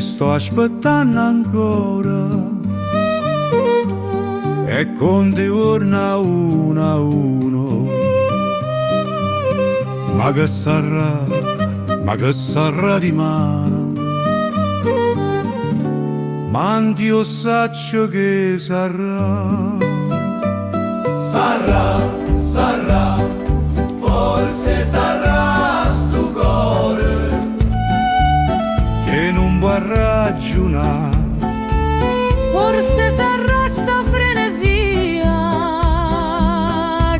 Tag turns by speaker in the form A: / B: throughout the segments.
A: sto aspettando ancora e conti giorno a uno. Ma che sarà di mano, ma Dio sa ciò che sarà. Sarà, forse sarà sto cuore che non può ragionare.
B: Forse sarà sta frenesia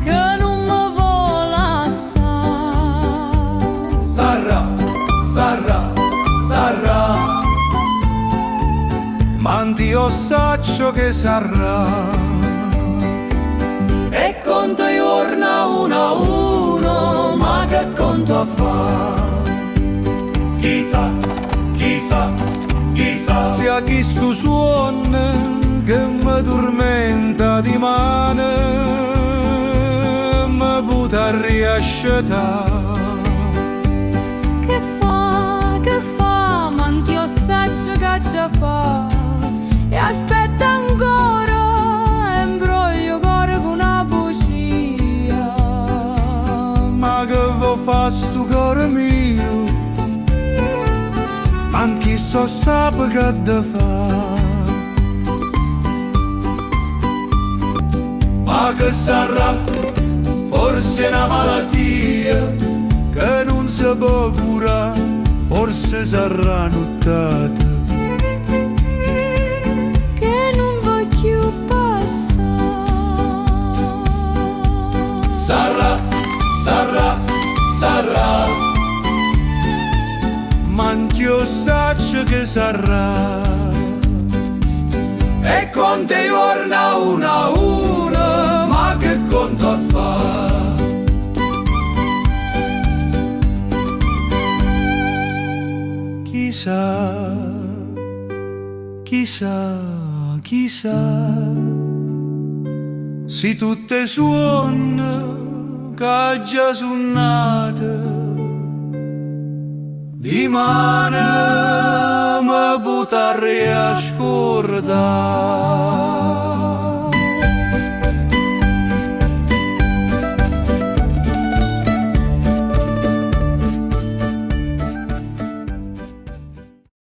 B: che non mi vuole assare.
A: Sarà, ma Dio sa ciò che sarà.
B: E conto giorno a uno, ma che conto a fare?
A: Chissà, sia chi sto suono che mi tormenta di mano, mi butta a riascetare.
B: Che fa, ma Dio sa ciò che già fa. E aspetta ancora, e imbroglio cuore con una bugia.
A: Ma che vuoi fare sto cuore mio? Ma chi so sape che da fa? Ma che sarà? Forse una malattia che non si può curare, forse sarà nottata
B: Che non voglio passare.
A: Sarà, ma anch'io saccio che sarà. E conte giorno a uno, ma che conto a fa? Chissà, se tutte suona che già suonate di mano mi butta a riascordare.